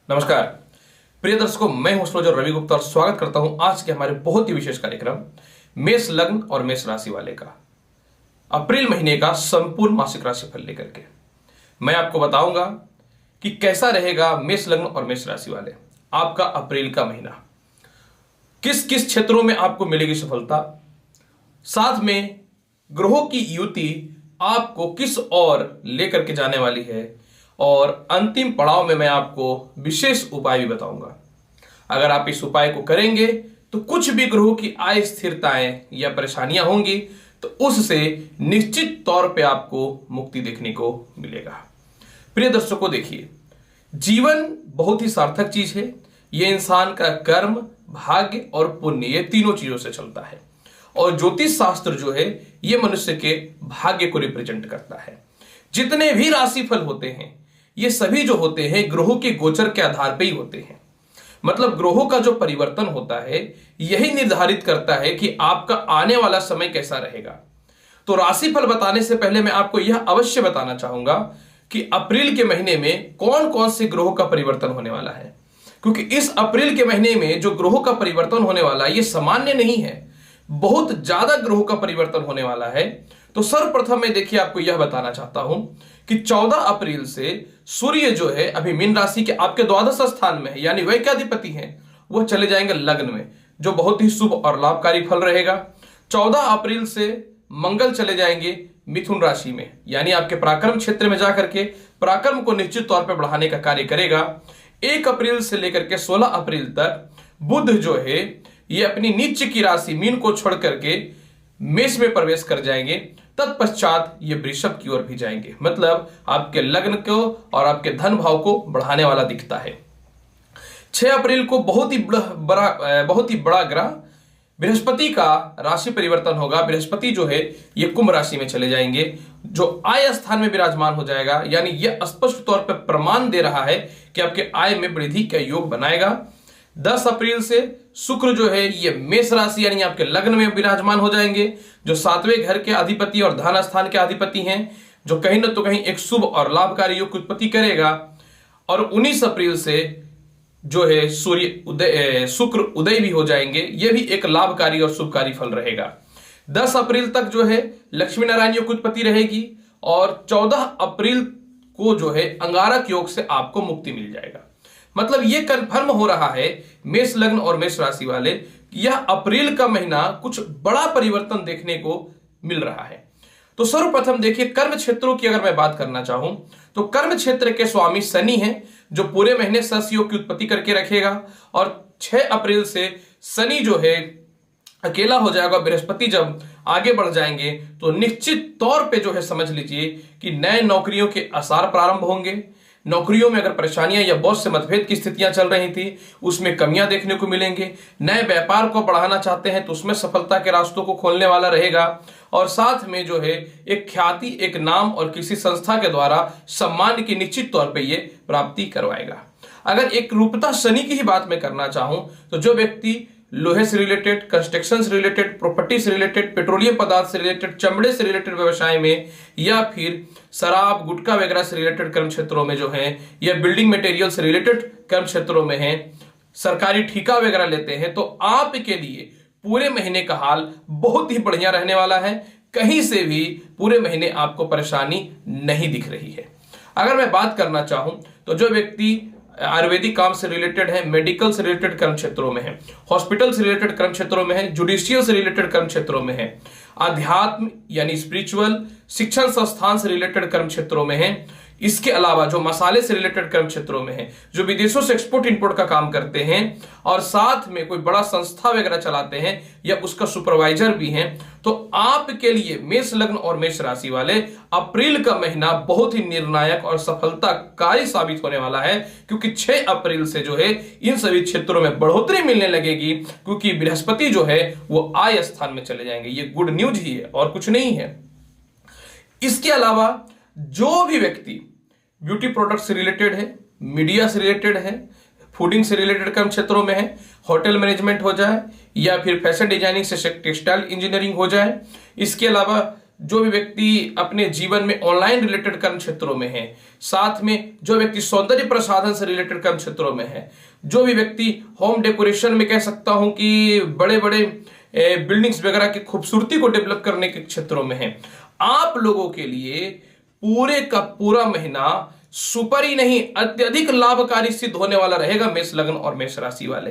नमस्कार प्रिय दर्शकों, मैं हूं एस्ट्रोलॉजर रवि गुप्ता और स्वागत करता हूं आज के हमारे बहुत ही विशेष कार्यक्रम मेष लग्न और मेष राशि वाले का अप्रैल महीने का संपूर्ण मासिक राशिफल लेकर के मैं आपको बताऊंगा कि कैसा रहेगा मेष लग्न और मेष राशि वाले आपका अप्रैल का महीना, किस किस क्षेत्रों में आपको मिलेगी सफलता, साथ में ग्रहों की युति आपको किस ओर लेकर के जाने वाली है और अंतिम पड़ाव में मैं आपको विशेष उपाय भी बताऊंगा। अगर आप इस उपाय को करेंगे तो कुछ भी ग्रहों की अस्थिरताएं या परेशानियां होंगी तो उससे निश्चित तौर पे आपको मुक्ति देखने को मिलेगा। प्रिय दर्शकों, देखिए, जीवन बहुत ही सार्थक चीज है। यह इंसान का कर्म, भाग्य और पुण्य, ये तीनों चीजों से चलता है और ज्योतिष शास्त्र जो है ये मनुष्य के भाग्य को रिप्रेजेंट करता है। जितने भी राशिफल होते हैं ये सभी जो होते हैं ग्रहों के गोचर के आधार पर ही होते हैं। मतलब ग्रहों का जो परिवर्तन होता है यही निर्धारित करता है कि आपका आने वाला समय कैसा रहेगा। तो राशिफल बताने से पहले मैं आपको यह अवश्य बताना चाहूंगा कि अप्रैल के महीने में कौन कौन से ग्रहों का परिवर्तन होने वाला है, क्योंकि इस अप्रैल के महीने में जो ग्रहों का परिवर्तन होने वाला है ये सामान्य नहीं है, बहुत ज्यादा ग्रहों का परिवर्तन होने वाला है। तो सर्वप्रथम मैं देखिए आपको यह बताना चाहता हूं कि 14 अप्रैल से सूर्य जो है अभी मीन राशि के आपके द्वादश स्थान में है, यानी वैक्याधिपति हैं, वह चले जाएंगे लग्न में, जो बहुत ही शुभ और लाभकारी फल रहेगा। 14 अप्रैल से मंगल चले जाएंगे मिथुन राशि में, यानी आपके पराक्रम क्षेत्र में जाकर के पराक्रम को निश्चित तौर पर बढ़ाने का कार्य करेगा। 1 अप्रैल से लेकर के 16 अप्रैल तक बुध जो है ये अपनी नीच की राशि मीन को छोड़ करके मेष में प्रवेश कर जाएंगे। तत्पश्चात ये वृषभ की ओर भी जाएंगे, मतलब आपके लग्न को और आपके धन भाव को बढ़ाने वाला दिखता है। 6 अप्रैल को बहुत ही बड़ा ग्रह बृहस्पति का राशि परिवर्तन होगा। बृहस्पति जो है ये कुंभ राशि में चले जाएंगे, जो आय स्थान में विराजमान हो जाएगा, यानी यह स्पष्ट तौर पर प्रमाण दे रहा है कि आपके आय में वृद्धि का योग बनाएगा। 10 अप्रैल से शुक्र जो है ये मेष राशि यानी आपके लग्न में विराजमान हो जाएंगे, जो 7वें घर के अधिपति और धन स्थान के अधिपति हैं, जो कहीं न तो कहीं एक शुभ और लाभकारी योग की उत्पत्ति करेगा। और 19 अप्रैल से जो है शुक्र उदय भी हो जाएंगे, यह भी एक लाभकारी और शुभकारी फल रहेगा। 10 अप्रैल तक जो है लक्ष्मी नारायण योग की उत्पत्ति रहेगी और 14 अप्रैल को जो है अंगारक योग से आपको मुक्ति मिल जाएगा। मतलब यह कंफर्म हो रहा है मेष लग्न और मेष राशि वाले, यह अप्रैल का महीना कुछ बड़ा परिवर्तन देखने को मिल रहा है। तो सर्वप्रथम देखिए, कर्म क्षेत्रों की अगर मैं बात करना चाहूं तो कर्म क्षेत्र के स्वामी शनि हैं, जो पूरे महीने सस योग की उत्पत्ति करके रखेगा। और 6 अप्रैल से शनि जो है अकेला हो जाएगा, बृहस्पति जब आगे बढ़ जाएंगे तो निश्चित तौर पे जो है समझ लीजिए कि नए नौकरियों के आसार प्रारंभ होंगे। नौकरियों में अगर परेशानियां या बॉस से मतभेद की स्थितियां चल रही थी उसमें कमियां देखने को मिलेंगे। नए व्यापार को बढ़ाना चाहते हैं तो उसमें सफलता के रास्तों को खोलने वाला रहेगा। और साथ में जो है एक ख्याति, एक नाम और किसी संस्था के द्वारा सम्मान की निश्चित तौर पे ये प्राप्ति करवाएगा। अगर एक रूपता शनि की ही बात मैं करना चाहूं तो जो व्यक्ति लोहे से रिलेटेड, कंस्ट्रक्शन से रिलेटेड, प्रॉपर्टी से रिलेटेड, पेट्रोलियम पदार्थ से रिलेटेड, चमड़े से रिलेटेड व्यवसाय में या फिर शराब गुटखा वगैरह से रिलेटेड कर्म क्षेत्रों में जो है, या बिल्डिंग मटेरियल से रिलेटेड कर्म क्षेत्रों में है, सरकारी ठेका वगैरह लेते हैं, तो आपके लिए पूरे महीने का हाल बहुत ही बढ़िया रहने वाला है। कहीं से भी पूरे महीने आपको परेशानी नहीं दिख रही है। अगर मैं बात करना चाहूं तो जो व्यक्ति आयुर्वेदिक काम से रिलेटेड है, मेडिकल से रिलेटेड कर्म क्षेत्रों में है, हॉस्पिटल से रिलेटेड कर्म क्षेत्रों में है, जुडिशियल से रिलेटेड कर्म क्षेत्रों में है, अध्यात्म यानी स्पिरिचुअल, शिक्षण संस्थान से रिलेटेड कर्म क्षेत्रों में है, इसके अलावा जो मसाले से रिलेटेड कर्म क्षेत्रों में है, जो विदेशों से एक्सपोर्ट इंपोर्ट का काम करते हैं और साथ में कोई बड़ा संस्था वगैरह चलाते हैं या उसका सुपरवाइजर भी हैं, तो आपके लिए मेष लग्न और मेष राशि वाले अप्रैल का महीना बहुत ही निर्णायक और सफलताकारी साबित होने वाला है, क्योंकि 6 अप्रैल से जो है इन सभी क्षेत्रों में बढ़ोतरी मिलने लगेगी, क्योंकि बृहस्पति जो है वो आय स्थान में चले जाएंगे। ये गुड न्यूज ही है और कुछ नहीं है। इसके अलावा जो भी व्यक्ति ब्यूटी प्रोडक्ट से रिलेटेड है, मीडिया से रिलेटेड है, फूडिंग से रिलेटेड कर्म क्षेत्रों में है, होटल मैनेजमेंट हो जाए या फिर फैशन डिजाइनिंग से टेक्सटाइल इंजीनियरिंग हो जाए, इसके अलावा जो भी व्यक्ति अपने जीवन में ऑनलाइन रिलेटेड कर्म क्षेत्रों में है, साथ में जो व्यक्ति सौंदर्य प्रसाधन से रिलेटेड कर्म क्षेत्रों में है, जो भी व्यक्ति होम डेकोरेशन में कह सकता हूं कि बड़े बड़े बिल्डिंग्स वगैरह की खूबसूरती को डेवलप करने के क्षेत्रों में है, आप लोगों के लिए पूरे का पूरा महीना सुपर ही नहीं अत्यधिक लाभकारी सिद्ध होने वाला रहेगा मेष लग्न और मेष राशि वाले।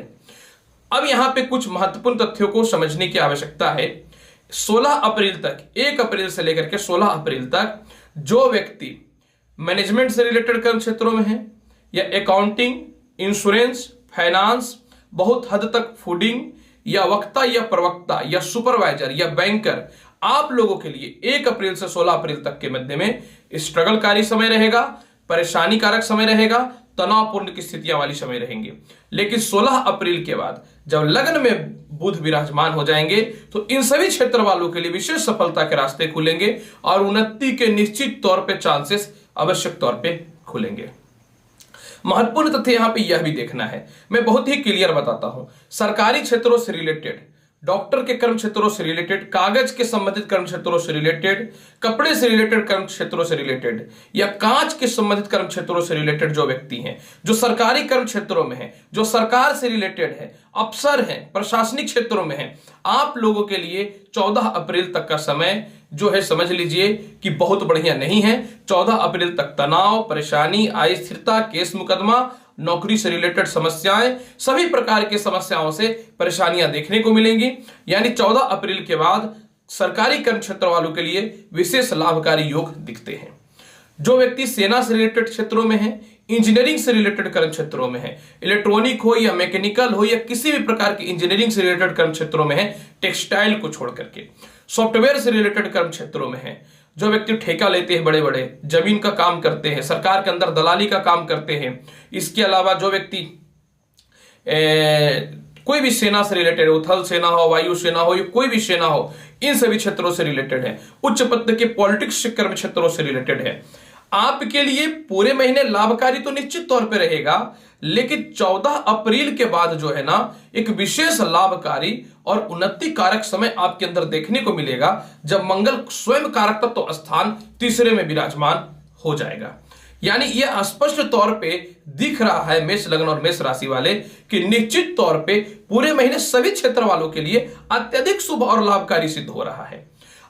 अब यहां पे कुछ महत्वपूर्ण तथ्यों को समझने की आवश्यकता है। 16 अप्रैल तक, 1 अप्रैल से लेकर के 16 अप्रैल तक जो व्यक्ति मैनेजमेंट से रिलेटेड कर्म क्षेत्रों में है या अकाउंटिंग, इंश्योरेंस, फाइनेंस, बहुत हद तक फूडिंग या वक्ता या प्रवक्ता या सुपरवाइजर या बैंकर, आप लोगों के लिए 1 अप्रैल से 16 अप्रैल तक के मध्य में स्ट्रगलकारी समय रहेगा, परेशानी कारक समय रहेगा, तनावपूर्ण की स्थितियां वाली समय रहेंगे। लेकिन 16 अप्रैल के बाद जब लग्न में बुध विराजमान हो जाएंगे तो इन सभी क्षेत्र वालों के लिए विशेष सफलता के रास्ते खुलेंगे और उन्नति के निश्चित तौर पे चांसेस आवश्यक तौर पे खुलेंगे। महत्वपूर्ण तथ्य यहां पे यह भी देखना है, मैं बहुत ही क्लियर बताता हूं। सरकारी क्षेत्रों से रिलेटेड, डॉक्टर के कर्म क्षेत्रों से रिलेटेड, कागज के संबंधित कर्म क्षेत्रों से रिलेटेड, कपड़े से रिलेटेड कर्म क्षेत्रों से रिलेटेड या कांच के संबंधित कर्म क्षेत्रों से रिलेटेड जो व्यक्ति हैं, जो सरकारी कर्म क्षेत्रों में हैं, जो सरकार से रिलेटेड है, अफसर हैं, प्रशासनिक क्षेत्रों में हैं, आप लोगों के लिए 14 अप्रैल तक का समय जो है समझ लीजिए कि बहुत बढ़िया नहीं है। 14 अप्रैल तक तनाव, परेशानी, अस्थिरता, केस मुकदमा, नौकरी से रिलेटेड समस्याएं, सभी प्रकार की समस्याओं से परेशानियां देखने को मिलेंगी। यानी 14 अप्रैल के बाद सरकारी कर्म क्षेत्र वालों के लिए विशेष लाभकारी योग दिखते हैं। जो व्यक्ति सेना से रिलेटेड क्षेत्रों में है, इंजीनियरिंग से रिलेटेड कर्म क्षेत्रों में है, इलेक्ट्रॉनिक हो या मैकेनिकल हो या किसी भी प्रकार की इंजीनियरिंग से रिलेटेड कर्म क्षेत्रों में है, टेक्सटाइल को छोड़ करके सॉफ्टवेयर से रिलेटेड कर्म क्षेत्रों में है, जो व्यक्ति ठेका लेते हैं, बड़े बड़े जमीन का काम करते हैं, सरकार के अंदर दलाली का काम करते हैं, इसके अलावा जो व्यक्ति कोई भी सेना से रिलेटेड हो, थल सेना हो, वायु सेना हो या कोई भी सेना हो, इन सभी क्षेत्रों से रिलेटेड है, उच्च पद के पॉलिटिक्स कर्म क्षेत्रों से रिलेटेड है, आपके लिए पूरे महीने लाभकारी तो निश्चित तौर पे रहेगा। लेकिन 14 अप्रैल के बाद जो है ना एक विशेष लाभकारी और उन्नति कारक समय आपके अंदर देखने को मिलेगा, जब मंगल स्वयं कारक तत्व तो स्थान तीसरे में विराजमान हो जाएगा। यानी यह स्पष्ट तौर पे दिख रहा है मेष लग्न और मेष राशि वाले कि निश्चित तौर पे पूरे महीने सभी क्षेत्र वालों के लिए अत्यधिक शुभ और लाभकारी सिद्ध हो रहा है।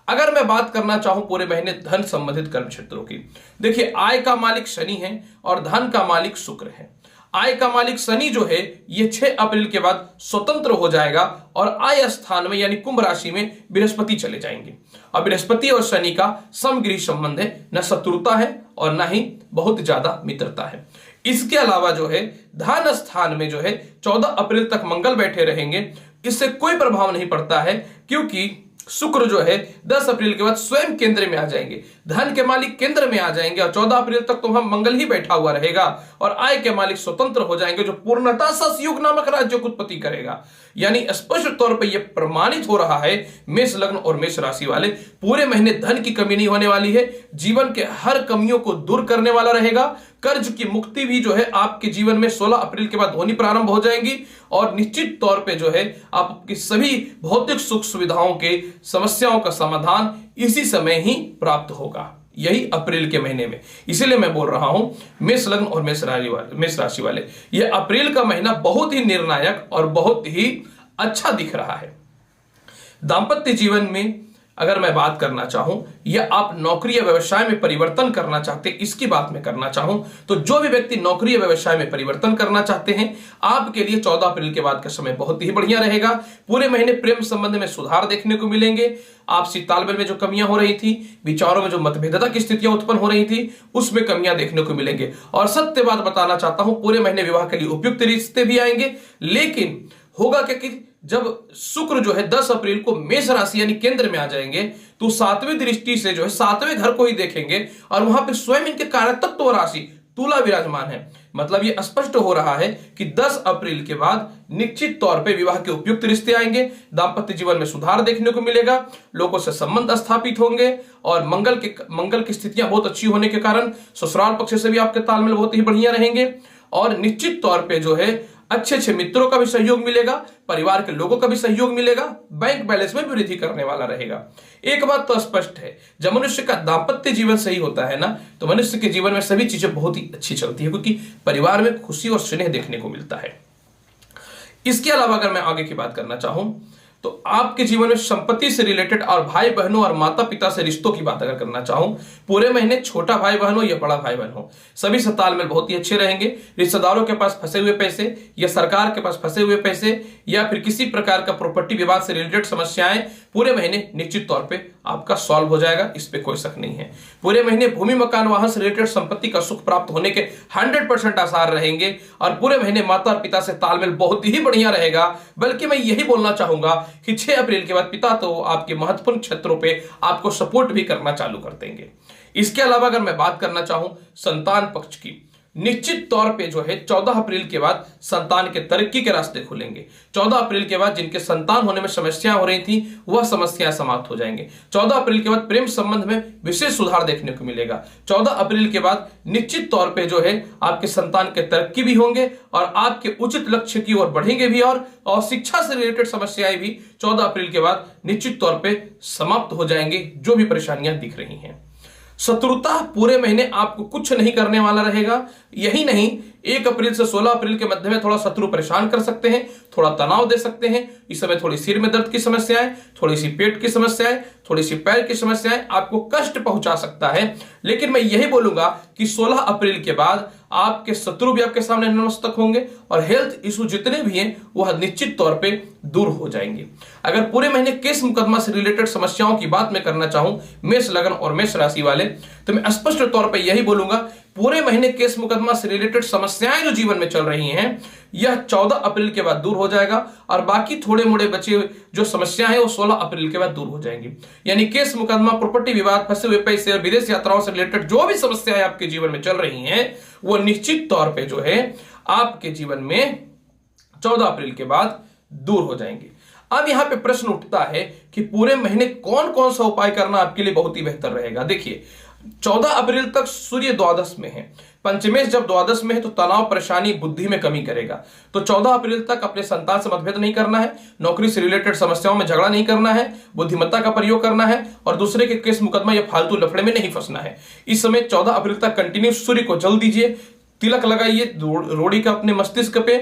अगर मैं बात करना चाहूं पूरे महीने धन संबंधित कर्म क्षेत्रों की, देखिए आय का मालिक शनि है और धन का मालिक शुक्र है। आय का मालिक शनि जो है ये 6 अप्रैल के बाद स्वतंत्र हो जाएगा और आय स्थान में यानी कुंभ राशि में बृहस्पति चले जाएंगे। और बृहस्पति और शनि का समगृह संबंध है, न शत्रुता है और न ही बहुत ज्यादा मित्रता है। इसके अलावा जो है धन स्थान में जो है 14 अप्रैल तक मंगल बैठे रहेंगे, इससे कोई प्रभाव नहीं पड़ता है क्योंकि शुक्र जो है 10 अप्रैल के बाद स्वयं केंद्र में आ जाएंगे, धन के मालिक केंद्र में आ जाएंगे और 14 अप्रैल तक तो हम मंगल ही बैठा हुआ रहेगा और आय के मालिक स्वतंत्र हो जाएंगे, जो पूर्णतः ससयुग नामक राज्य को उत्पत्ति करेगा। यानी स्पष्ट तौर पर यह प्रमाणित हो रहा है मेष लग्न और मेष राशि वाले पूरे महीने धन की कमी नहीं होने वाली है, जीवन के हर कमियों को दूर करने वाला रहेगा। कर्ज की मुक्ति भी जो है आपके जीवन में 16 अप्रैल के बाद होनी प्रारंभ हो जाएंगी और निश्चित तौर पे जो है आपकी सभी भौतिक सुख सुविधाओं के समस्याओं का समाधान इसी समय ही प्राप्त होगा, यही अप्रैल के महीने में। इसीलिए मैं बोल रहा हूं मेष लग्न और मेष राशि वाले यह अप्रैल का महीना बहुत ही निर्णायक और बहुत ही अच्छा दिख रहा है। दांपत्य जीवन में अगर मैं बात करना चाहूं या आप नौकरी या व्यवसाय में परिवर्तन करना चाहते हैं, इसकी बात मैं करना चाहूं तो जो भी व्यक्ति नौकरी या व्यवसाय में परिवर्तन करना चाहते हैं आपके लिए 14 अप्रैल के बाद का समय बहुत ही बढ़िया रहेगा। पूरे महीने प्रेम संबंध में सुधार देखने को मिलेंगे, आपसी तालमेल में जो कमियां हो रही थी, विचारों में जो मतभेदता की स्थितियां उत्पन्न हो रही थी, उसमें कमियां देखने को मिलेंगे। और सत्य बात बताना चाहता हूं पूरे महीने विवाह के लिए उपयुक्त रिश्ते भी आएंगे, लेकिन होगा क्या कि जब शुक्र जो है 10 अप्रैल को मेष राशि यानी केंद्र में आ जाएंगे तो 7वीं दृष्टि से जो है 7वें घर को ही देखेंगे और वहां पे स्वयं इनके कारक तत्व राशि तुला विराजमान है। मतलब ये स्पष्ट हो रहा है कि 10 अप्रैल के बाद निश्चित तौर पे विवाह के उपयुक्त रिश्ते आएंगे, दांपत्य जीवन में सुधार देखने को मिलेगा, लोगों से संबंध स्थापित होंगे और मंगल की स्थितियां बहुत अच्छी होने के कारण ससुराल पक्ष से भी आपके तालमेल बहुत ही बढ़िया रहेंगे और निश्चित तौर पे जो है अच्छे अच्छे मित्रों का भी सहयोग मिलेगा, परिवार के लोगों का भी सहयोग मिलेगा, बैंक बैलेंस में भी वृद्धि करने वाला रहेगा। एक बात तो स्पष्ट है, जब मनुष्य का दाम्पत्य जीवन सही होता है ना, तो मनुष्य के जीवन में सभी चीजें बहुत ही अच्छी चलती है, क्योंकि परिवार में खुशी और स्नेह देखने को मिलता है। इसके अलावा अगर मैं आगे की बात करना चाहूं तो आपके जीवन में संपत्ति से रिलेटेड और भाई बहनों और माता पिता से रिश्तों की बात अगर करना चाहूं, पूरे महीने छोटा भाई बहन हो या बड़ा भाई बहन हो, सभी से तालमेल बहुत ही अच्छे रहेंगे। रिश्तेदारों के पास फंसे हुए पैसे या सरकार के पास फंसे हुए पैसे या फिर किसी प्रकार का प्रॉपर्टी विवाद से रिलेटेड समस्याएं पूरे महीने निश्चित तौर पर आपका सॉल्व हो जाएगा, इस पर कोई शक नहीं है। पूरे महीने भूमि मकान वाहन से रिलेटेड संपत्ति का सुख प्राप्त होने के 100% आसार रहेंगे और पूरे महीने माता और पिता से तालमेल बहुत ही बढ़िया रहेगा। बल्कि मैं यही बोलना चाहूंगा कि 6 अप्रैल के बाद पिता तो आपके महत्वपूर्ण क्षेत्रों पे आपको सपोर्ट भी करना चालू कर देंगे। इसके अलावा अगर मैं बात करना चाहूं संतान पक्ष की, निश्चित तौर पे जो है 14 अप्रैल के बाद संतान के तरक्की के रास्ते खुलेंगे। 14 अप्रैल के बाद जिनके संतान होने में समस्याएं हो रही थी वह समस्याएं समाप्त हो जाएंगे। 14 अप्रैल के बाद प्रेम संबंध में विशेष सुधार देखने को मिलेगा। 14 अप्रैल के बाद निश्चित तौर पे जो है आपके संतान के तरक्की भी होंगे और आपके उचित लक्ष्य की ओर बढ़ेंगे भी, और शिक्षा से रिलेटेड समस्याएं भी 14 अप्रैल के बाद निश्चित तौर पर समाप्त हो जाएंगे, जो भी परेशानियां दिख रही हैं। शत्रुता पूरे महीने आपको कुछ नहीं करने वाला रहेगा। यही नहीं, 1 अप्रैल से 16 अप्रैल के मध्य में थोड़ा शत्रु परेशान कर सकते हैं, थोड़ा तनाव दे सकते हैं। इस समय थोड़ी सिर में दर्द की समस्याएं, थोड़ी सी पेट की समस्याएं, थोड़ी सी पैर की समस्याएं आपको कष्ट पहुंचा सकता है। लेकिन मैं यही बोलूंगा कि 16 अप्रैल के बाद आपके शत्रु भी आपके सामने नतमस्तक होंगे और हेल्थ इशू जितने भी हैं वह निश्चित तौर पे दूर हो जाएंगे। अगर पूरे महीने केस मुकदमा से रिलेटेड समस्याओं की बात मैं करना चाहूं मेष लग्न और मेष राशि वाले, तो मैं स्पष्ट तौर पे यही बोलूंगा, पूरे महीने केस मुकदमा से रिलेटेड समस्याएं जो जीवन में चल रही हैं यह 14 अप्रैल के बाद दूर हो जाएगा और बाकी थोड़े मोड़े बचे जो समस्या है वो 16 अप्रैल के बाद दूर हो जाएंगी। यानी केस मुकदमा, प्रॉपर्टी विवाद, फंसे हुए पैसे और विदेश यात्राओं से रिलेटेड जो भी समस्याएं आपके जीवन में चल रही हैं वो निश्चित तौर पे जो है आपके जीवन में 14 अप्रैल के बाद दूर हो जाएंगे। अब यहां पे प्रश्न उठता है कि पूरे महीने कौन कौन सा उपाय करना आपके लिए बहुत ही बेहतर रहेगा। देखिए, 14 अप्रैल तक सूर्य द्वादश में है। पंचमेश जब द्वादश में है तो तनाव, परेशानी, बुद्धि में कमी करेगा। तो 14 अप्रैल तक अपने संतान से मतभेद नहीं करना है, नौकरी से रिलेटेड समस्याओं में झगड़ा नहीं करना है, बुद्धिमत्ता का प्रयोग करना है और दूसरे के केस मुकदमा या फालतू लफड़े में नहीं फंसना है। इस समय 14 अप्रैल तक कंटिन्यू सूर्य को जल दीजिए, तिलक लगाइए रोड़ी का अपने मस्तिष्क पे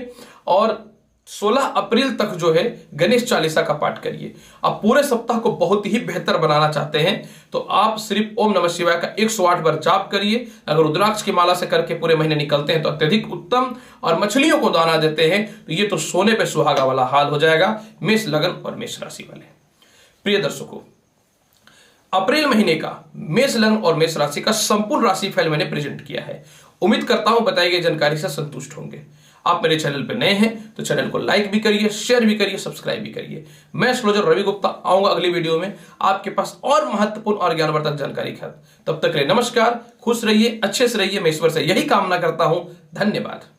और 16 अप्रैल तक जो है गणेश चालीसा का पाठ करिए। आप पूरे सप्ताह को बहुत ही बेहतर बनाना चाहते हैं तो आप सिर्फ ओम नमः शिवाय का 108 बार जाप करिए। अगर रुद्राक्ष की माला से करके पूरे महीने निकलते हैं तो अत्यधिक उत्तम, और मछलियों को दाना देते हैं तो ये तो सोने पे सुहागा वाला हाल हो जाएगा मेष लग्न और मेष राशि वाले। प्रिय दर्शकों, अप्रैल महीने का मेष लग्न और मेष राशि का संपूर्ण राशिफल मैंने प्रेजेंट किया है। उम्मीद करता हूं बताई गई जानकारी से संतुष्ट होंगे। आप मेरे चैनल पर नए हैं तो चैनल को लाइक भी करिए, शेयर भी करिए, सब्सक्राइब भी करिए। मैं एस्ट्रोलॉजर रवि गुप्ता आऊंगा अगली वीडियो में आपके पास और महत्वपूर्ण और ज्ञानवर्धक जानकारी के साथ। तब तक के लिए नमस्कार, खुश रहिए, अच्छे से रहिए। मैं ईश्वर से यही कामना करता हूं। धन्यवाद।